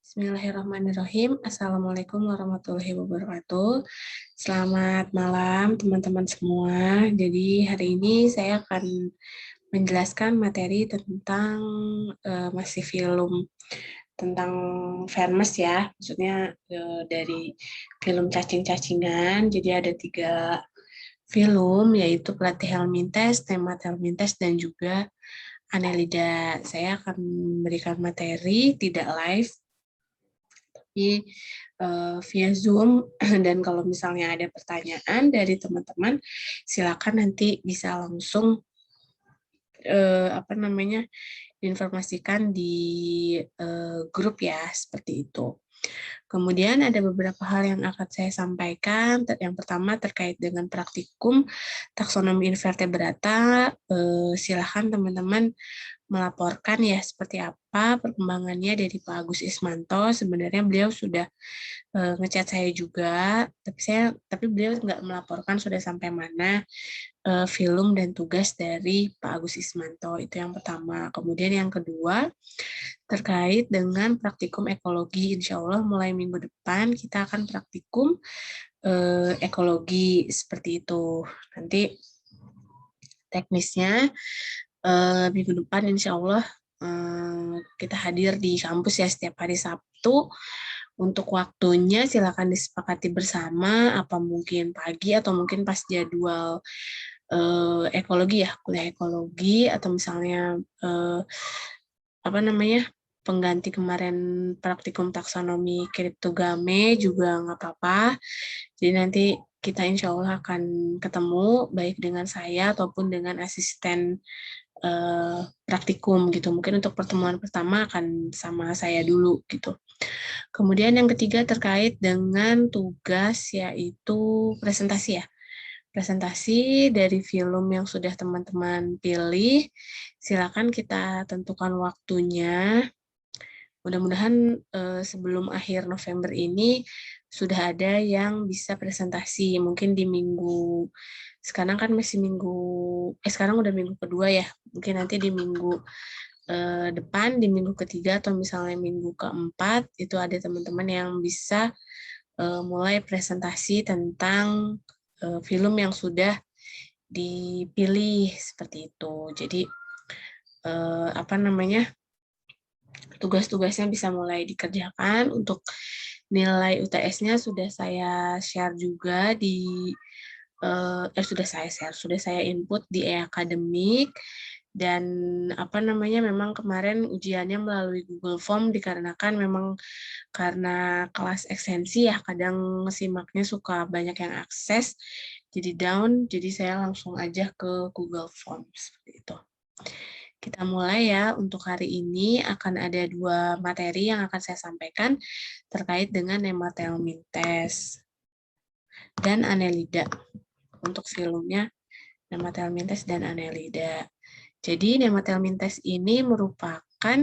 Bismillahirrahmanirrahim. Assalamualaikum warahmatullahi wabarakatuh. Selamat malam teman-teman semua. Jadi hari ini saya akan menjelaskan materi tentang masih film tentang fairness ya. Maksudnya dari film cacing-cacingan. Jadi ada 3 film yaitu Pelatih Helmintes, Tema Helmintes, dan juga Annelida. Saya akan memberikan materi tidak live via Zoom, dan kalau misalnya ada pertanyaan dari teman-teman, silakan nanti bisa langsung diinformasikan di grup ya, seperti itu. Kemudian ada beberapa hal yang akan saya sampaikan. Yang pertama terkait dengan praktikum taksonomi invertebrata. Silakan teman-teman melaporkan ya seperti apa perkembangannya dari Pak Agus Ismanto. Sebenarnya beliau sudah ngechat saya juga, tapi beliau nggak melaporkan sudah sampai mana film dan tugas dari Pak Agus Ismanto. Itu yang pertama. Kemudian yang kedua terkait dengan praktikum ekologi. Insya Allah mulai minggu depan kita akan praktikum ekologi seperti itu. Nanti teknisnya minggu depan insya Allah kita hadir di kampus ya setiap hari Sabtu. Untuk waktunya silakan disepakati bersama, apa mungkin pagi atau mungkin pas jadwal ekologi ya, kuliah ekologi, atau misalnya pengganti kemarin praktikum taksonomi kriptogame juga nggak apa-apa. Jadi nanti kita insya Allah akan ketemu baik dengan saya ataupun dengan asisten praktikum gitu. Mungkin untuk pertemuan pertama akan sama saya dulu gitu. Kemudian yang ketiga terkait dengan tugas yaitu presentasi ya. Presentasi dari film yang sudah teman-teman pilih. Silakan kita tentukan waktunya. Mudah-mudahan sebelum akhir November ini sudah ada yang bisa presentasi. Mungkin di minggu, sekarang kan masih sekarang udah minggu kedua ya. Mungkin nanti di minggu depan, di minggu ketiga atau misalnya minggu keempat, itu ada teman-teman yang bisa mulai presentasi tentang film yang sudah dipilih seperti itu. Jadi tugas-tugasnya bisa mulai dikerjakan. Untuk nilai UTS-nya sudah saya share juga sudah saya input di e-akademik. Dan memang kemarin ujiannya melalui Google Form dikarenakan memang karena kelas ekstensi ya, kadang simaknya suka banyak yang akses jadi down, jadi saya langsung aja ke Google Form seperti itu. Kita mulai ya. Untuk hari ini akan ada 2 materi yang akan saya sampaikan terkait dengan Nematelmintes dan Annelida. Untuk filmnya Nematelmintes dan Annelida. Jadi Nematelmintes ini merupakan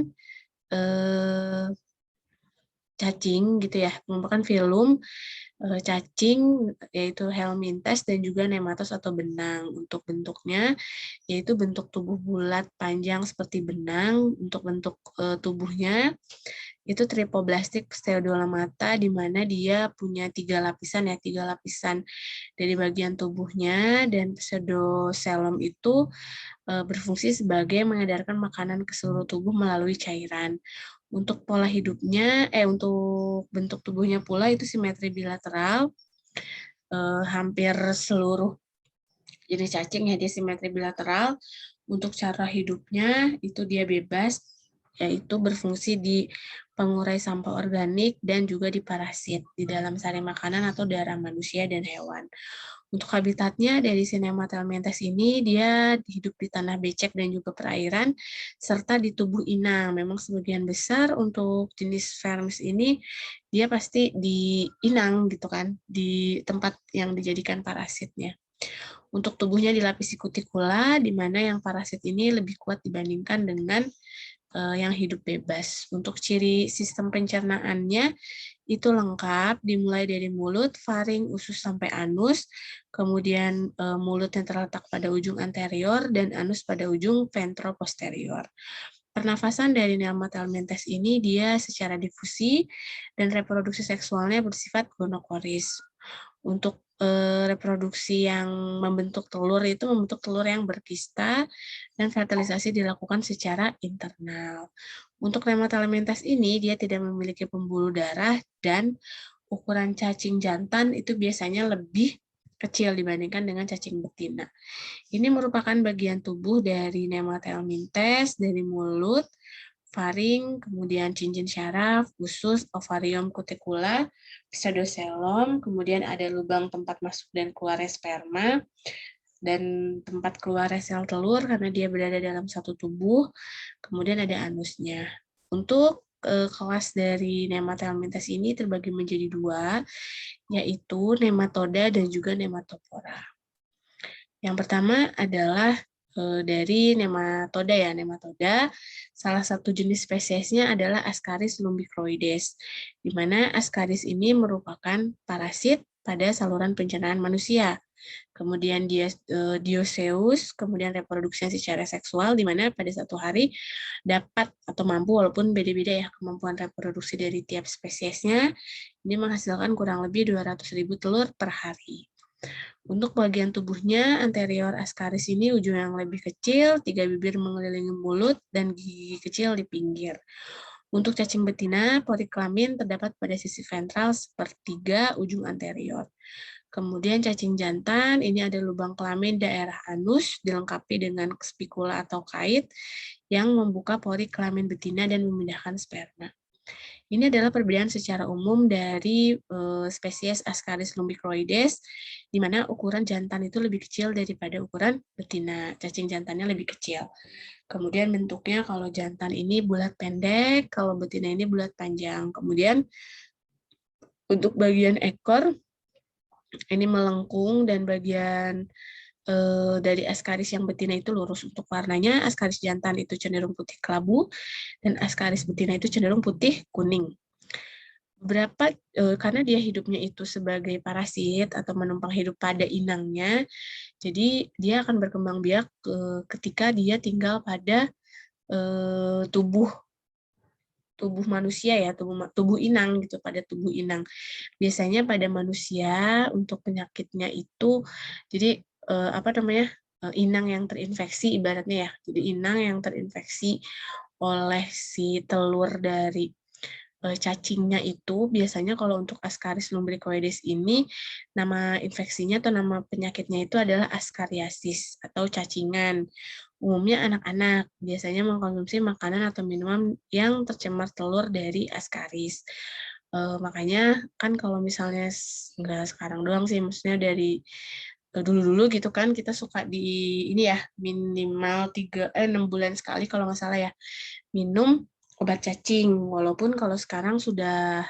cacing gitu ya, merupakan film cacing yaitu helmintes dan juga nematos atau benang. Untuk bentuknya yaitu bentuk tubuh bulat panjang seperti benang. Untuk bentuk tubuhnya itu Tripoblastic pseudolemata, di mana dia punya 3 lapisan ya, 3 lapisan dari bagian tubuhnya, dan pseudocelum itu berfungsi sebagai mengedarkan makanan ke seluruh tubuh melalui cairan. Untuk pola hidupnya, untuk bentuk tubuhnya pula itu simetri bilateral, hampir seluruh jenis cacing ya dia simetri bilateral. Untuk cara hidupnya itu dia bebas, yaitu berfungsi di pengurai sampah organik dan juga di parasit di dalam sari makanan atau darah manusia dan hewan. Untuk habitatnya dari si Nematelmintes ini dia hidup di tanah becek dan juga perairan serta di tubuh inang. Memang sebagian besar untuk jenis Vermis ini dia pasti di inang gitu kan, di tempat yang dijadikan parasitnya. Untuk tubuhnya dilapisi kutikula, di mana yang parasit ini lebih kuat dibandingkan dengan yang hidup bebas. Untuk ciri sistem pencernaannya itu lengkap, dimulai dari mulut, faring, usus sampai anus, kemudian mulut yang terletak pada ujung anterior dan anus pada ujung ventroposterior. Pernafasan dari Nemathelmintes ini dia secara difusi dan reproduksi seksualnya bersifat gonokoris. Untuk reproduksi yang membentuk telur itu membentuk telur yang berkista dan fertilisasi dilakukan secara internal. Untuk Nemathelmintes ini dia tidak memiliki pembuluh darah dan ukuran cacing jantan itu biasanya lebih kecil dibandingkan dengan cacing betina. Ini merupakan bagian tubuh dari Nemathelmintes, dari mulut, faring, kemudian cincin syaraf, usus, ovarium cuticula, pseudocelum, kemudian ada lubang tempat masuk dan keluarnya sperma, dan tempat keluarnya sel telur karena dia berada dalam satu tubuh, kemudian ada anusnya. Untuk kelas dari Nemathelmintes ini terbagi menjadi dua, yaitu nematoda dan juga nematopora. Yang pertama adalah dari nematoda ya. Nematoda, salah satu jenis spesiesnya adalah Ascaris lumbricoides, di mana Ascaris ini merupakan parasit pada saluran pencernaan manusia. Kemudian dia dioseus, kemudian reproduksinya secara seksual, di mana pada satu hari dapat atau mampu, walaupun beda-beda ya kemampuan reproduksi dari tiap spesiesnya, ini menghasilkan kurang lebih 200.000 telur per hari. Untuk bagian tubuhnya, anterior Ascaris ini ujung yang lebih kecil, 3 bibir mengelilingi mulut, dan gigi kecil di pinggir. Untuk cacing betina, porikelamin terdapat pada sisi ventral sepertiga ujung anterior. Kemudian cacing jantan, ini ada lubang kelamin daerah anus, dilengkapi dengan spikula atau kait, yang membuka pori kelamin betina dan memindahkan sperma. Ini adalah perbedaan secara umum dari spesies Ascaris lumbricoides, di mana ukuran jantan itu lebih kecil daripada ukuran betina. Cacing jantannya lebih kecil. Kemudian bentuknya kalau jantan ini bulat pendek, kalau betina ini bulat panjang. Kemudian untuk bagian ekor, ini melengkung dan bagian dari Ascaris yang betina itu lurus. Untuk warnanya, Ascaris jantan itu cenderung putih kelabu, dan Ascaris betina itu cenderung putih kuning. Karena dia hidupnya itu sebagai parasit atau menumpang hidup pada inangnya, jadi dia akan berkembang biak ketika dia tinggal pada tubuh manusia ya, tubuh inang gitu, pada tubuh inang. Biasanya pada manusia untuk penyakitnya itu, jadi inang yang terinfeksi ibaratnya ya, jadi inang yang terinfeksi oleh si telur dari cacingnya itu, biasanya kalau untuk Ascaris lumbricoides ini, nama infeksinya atau nama penyakitnya itu adalah askariasis atau cacingan. Umumnya anak-anak biasanya mengkonsumsi makanan atau minuman yang tercemar telur dari Ascaris. Makanya kan kalau misalnya nggak sekarang doang sih, maksudnya dari dulu-dulu gitu kan kita suka di ini ya minimal 6 bulan sekali kalau nggak salah ya minum obat cacing, walaupun kalau sekarang sudah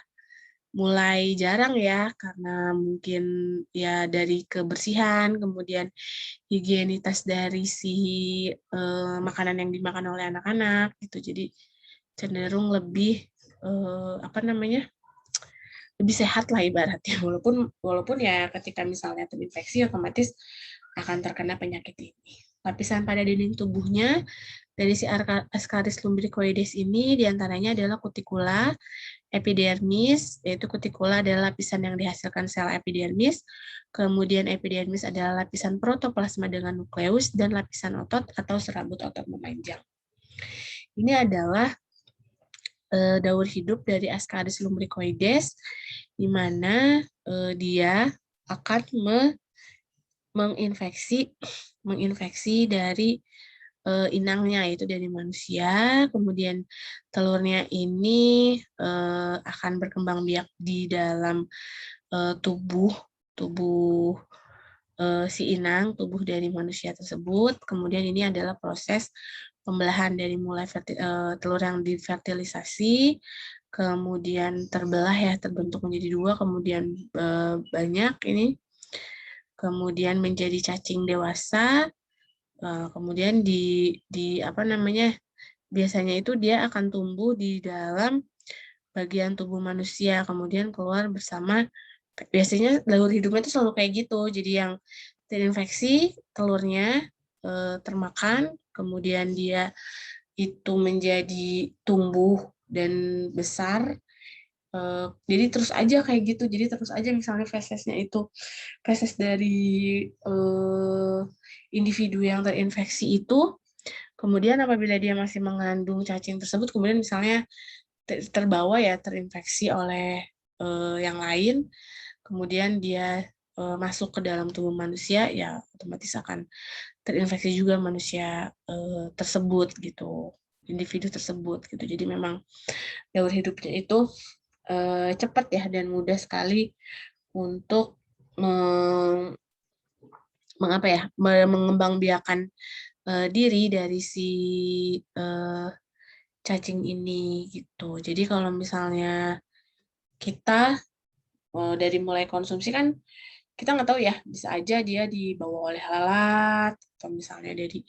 mulai jarang ya, karena mungkin ya dari kebersihan, kemudian higienitas dari si makanan yang dimakan oleh anak-anak gitu, jadi cenderung lebih lebih sehat lah ibaratnya, walaupun ya ketika misalnya terinfeksi otomatis akan terkena penyakit ini. Lapisan pada dinding tubuhnya dari si Ascaris lumbricoides ini diantaranya adalah kutikula, epidermis, yaitu kutikula adalah lapisan yang dihasilkan sel epidermis, kemudian epidermis adalah lapisan protoplasma dengan nukleus, dan lapisan otot atau serabut otot memanjang. Ini adalah daur hidup dari Ascaris lumbricoides, di mana dia akan menginfeksi dari inangnya, yaitu dari manusia, kemudian telurnya ini akan berkembang biak di dalam tubuh si inang, tubuh dari manusia tersebut. Kemudian ini adalah proses pembelahan dari mulai telur yang difertilisasi, kemudian terbelah ya, terbentuk menjadi dua, kemudian banyak ini, kemudian menjadi cacing dewasa, kemudian biasanya itu dia akan tumbuh di dalam bagian tubuh manusia, kemudian keluar bersama, biasanya daur hidupnya itu selalu kayak gitu, jadi yang terinfeksi telurnya termakan, kemudian dia itu menjadi tumbuh dan besar, jadi terus aja kayak gitu. Jadi terus aja misalnya fesesnya itu feses dari individu yang terinfeksi itu, kemudian apabila dia masih mengandung cacing tersebut, kemudian misalnya terbawa ya, terinfeksi oleh yang lain, kemudian dia masuk ke dalam tubuh manusia, ya otomatis akan terinfeksi juga manusia tersebut gitu, individu tersebut gitu. Jadi memang daur hidupnya itu cepat ya dan mudah sekali untuk mengapa ya, mengembangbiakan diri dari si cacing ini gitu. Jadi kalau misalnya kita dari mulai konsumsi kan kita nggak tahu ya, bisa aja dia dibawa oleh lalat atau misalnya dari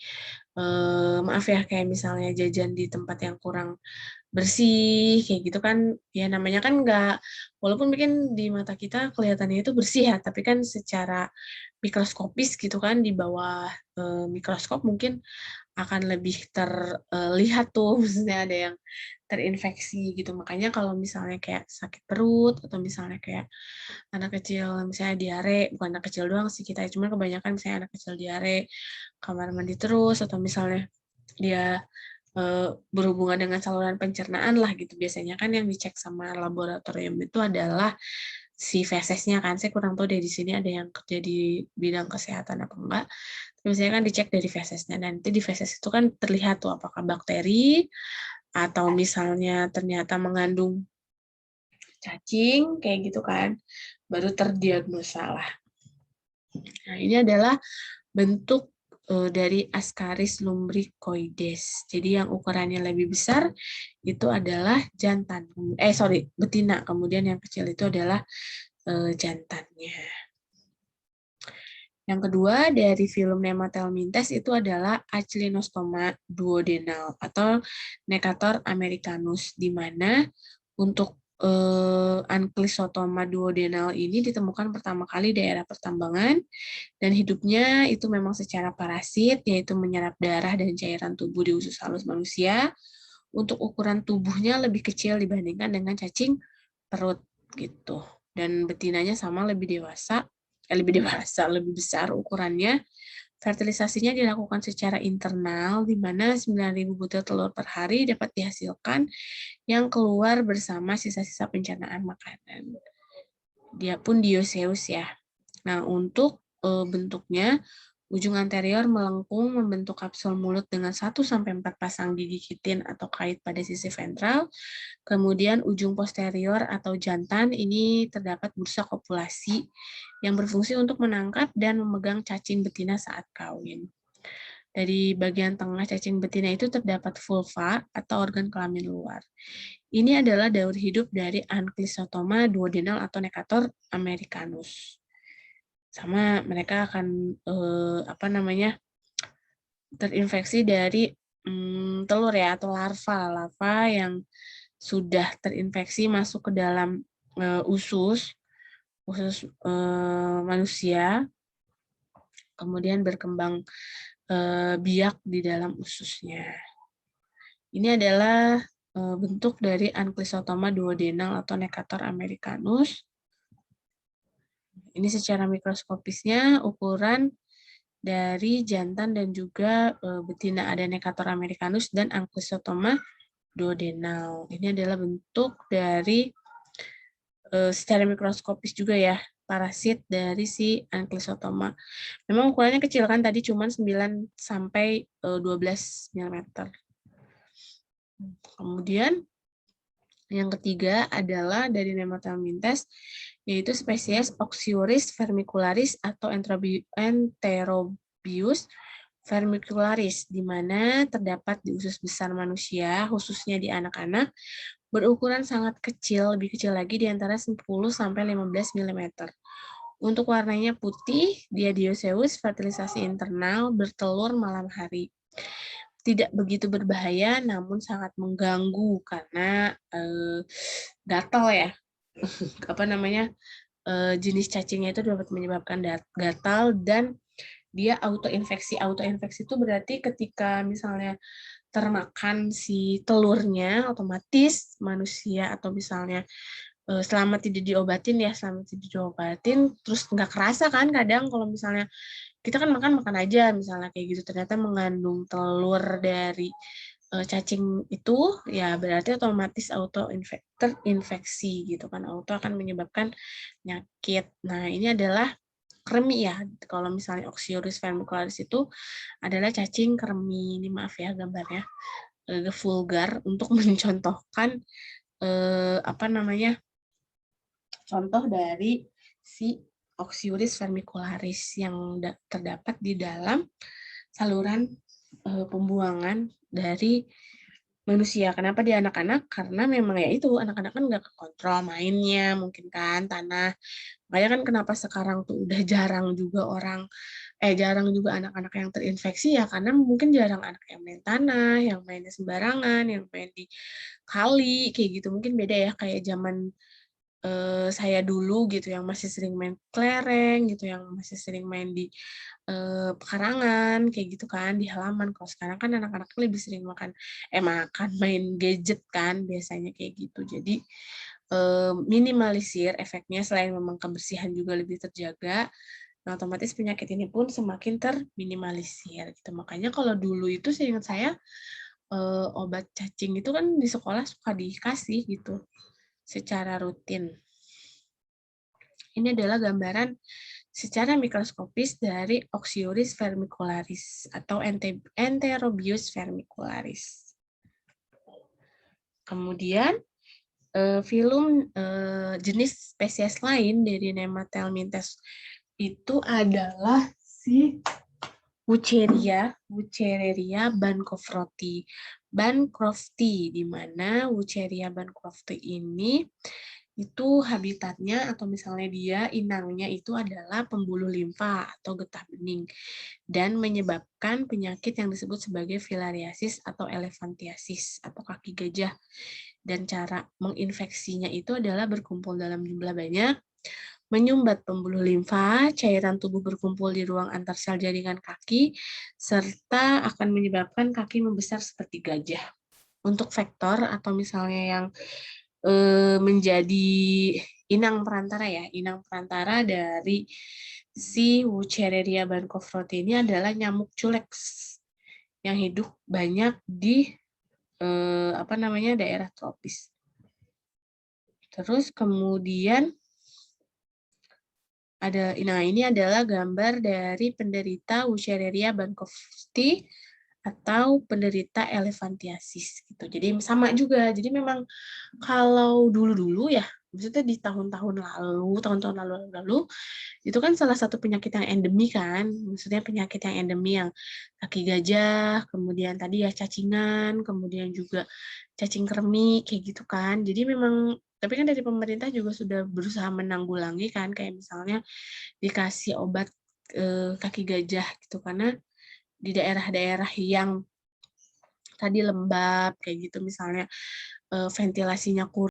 maaf ya, kayak misalnya jajan di tempat yang kurang bersih kayak gitu kan, ya namanya kan nggak, walaupun mungkin di mata kita kelihatannya itu bersih ya, tapi kan secara mikroskopis gitu kan, di bawah mikroskop mungkin akan lebih terlihat tuh, maksudnya ada yang terinfeksi gitu. Makanya kalau misalnya kayak sakit perut atau misalnya kayak anak kecil misalnya diare, bukan anak kecil doang sih kita, cuma kebanyakan misalnya anak kecil diare, kamar mandi terus, atau misalnya dia berhubungan dengan saluran pencernaan lah gitu. Biasanya kan yang dicek sama laboratorium itu adalah si fesesnya kan. Saya kurang tahu dari sini ada yang kerja di bidang kesehatan apa enggak. Biasanya kan dicek dari fesesnya. Nanti di feses itu kan terlihat tuh apakah bakteri atau misalnya ternyata mengandung cacing kayak gitu kan. Baru terdiagnosa lah. Nah, ini adalah bentuk dari Ascaris lumbricoides. Jadi yang ukurannya lebih besar itu adalah jantan. Betina. Kemudian yang kecil itu adalah jantannya. Yang kedua dari filum Nematelmintes itu adalah Aclinostoma duodenal atau Necator americanus, di mana untuk Ancylostoma duodenal ini ditemukan pertama kali di daerah pertambangan dan hidupnya itu memang secara parasit, yaitu menyerap darah dan cairan tubuh di usus halus manusia. Untuk ukuran tubuhnya lebih kecil dibandingkan dengan cacing perut gitu. Dan betinanya sama lebih lebih besar ukurannya. Fertilisasinya dilakukan secara internal, di mana 9.000 butir telur per hari dapat dihasilkan yang keluar bersama sisa-sisa pencernaan makanan. Dia pun dioecious ya. Nah, untuk bentuknya, ujung anterior melengkung membentuk kapsul mulut dengan 1-4 pasang gigi kitin atau kait pada sisi ventral. Kemudian ujung posterior atau jantan ini terdapat bursa kopulasi yang berfungsi untuk menangkap dan memegang cacing betina saat kawin. Dari bagian tengah cacing betina itu terdapat vulva atau organ kelamin luar. Ini adalah daur hidup dari Ancylostoma duodenal atau Necator americanus. Sama mereka akan terinfeksi dari telur ya, atau larva yang sudah terinfeksi masuk ke dalam usus manusia, kemudian berkembang biak di dalam ususnya. Ini adalah bentuk dari Ancylostoma duodenal atau Necator americanus. Ini secara mikroskopisnya ukuran dari jantan dan juga betina, ada Necator americanus dan Ancylostoma duodenal. Ini adalah bentuk dari secara mikroskopis juga ya, parasit dari si Ancylostoma. Memang ukurannya kecil kan, tadi cuma 9 sampai 12 mm. Kemudian yang ketiga adalah dari Nematelmintes, yaitu spesies Oxyuris vermicularis atau Enterobius vermicularis, di mana terdapat di usus besar manusia, khususnya di anak-anak, berukuran sangat kecil, lebih kecil lagi di antara 10 sampai 15 mm. Untuk warnanya putih, dia dioecious, fertilisasi internal, bertelur malam hari. Tidak begitu berbahaya, namun sangat mengganggu karena gatal ya. Jenis cacingnya itu dapat menyebabkan gatal dan dia autoinfeksi. Autoinfeksi itu berarti ketika misalnya termakan si telurnya, otomatis manusia atau misalnya selama tidak diobatin ya, selama tidak diobatin, terus nggak kerasa kan kadang kalau misalnya kita kan makan aja misalnya kayak gitu, ternyata mengandung telur dari cacing itu, ya berarti otomatis terinfeksi gitu kan, auto akan menyebabkan penyakit. Nah, ini adalah kremi ya. Kalau misalnya Oxyuris vermicularis itu adalah cacing kremi. Ini maaf ya gambarnya vulgar untuk mencontohkan apa namanya contoh dari si Oxyuris vermicularis yang terdapat di dalam saluran pembuangan dari manusia. Kenapa di anak-anak? Karena memang ya itu, anak-anak kan nggak kekontrol mainnya, mungkin kan tanah. Makanya kan kenapa sekarang tuh udah jarang juga anak-anak yang terinfeksi ya, karena mungkin jarang anak yang main tanah, yang mainnya sembarangan, yang main di kali, kayak gitu. Mungkin beda ya, kayak zaman saya dulu gitu yang masih sering main kelereng gitu, yang masih sering main di pekarangan kayak gitu kan, di halaman. Kalau sekarang kan anak-anak lebih sering main gadget kan biasanya kayak gitu. Jadi minimalisir efeknya, selain memang kebersihan juga lebih terjaga, nah otomatis penyakit ini pun semakin terminimalisir gitu. Makanya kalau dulu itu seingat saya obat cacing itu kan di sekolah suka dikasih gitu secara rutin. Ini adalah gambaran secara mikroskopis dari Oxyuris vermicularis atau Enterobius vermicularis. Kemudian filum jenis spesies lain dari Nemathelmintes itu adalah si Wuchereria bancrofti, di mana Wuchereria bancrofti ini itu habitatnya atau misalnya dia inangnya itu adalah pembuluh limfa atau getah bening dan menyebabkan penyakit yang disebut sebagai filariasis atau elephantiasis atau kaki gajah. Dan cara menginfeksinya itu adalah berkumpul dalam jumlah banyak, menyumbat pembuluh limfa, cairan tubuh berkumpul di ruang antar sel jaringan kaki, serta akan menyebabkan kaki membesar seperti gajah. Untuk vektor atau misalnya yang menjadi inang perantara dari si Wuchereria bancrofti ini adalah nyamuk culex yang hidup banyak di daerah tropis. Terus kemudian ini adalah gambar dari penderita Wuchereria bancrofti atau penderita elephantiasis gitu. Jadi sama juga. Jadi memang kalau dulu-dulu ya, maksudnya di tahun-tahun lalu, itu kan salah satu penyakit yang endemi kan, maksudnya penyakit yang endemi yang kaki gajah, kemudian tadi ya cacingan, kemudian juga cacing kremi, kayak gitu kan. Jadi memang, tapi kan dari pemerintah juga sudah berusaha menanggulangi kan, kayak misalnya dikasih obat kaki gajah gitu, karena di daerah-daerah yang tadi lembab kayak gitu misalnya ventilasinya kurang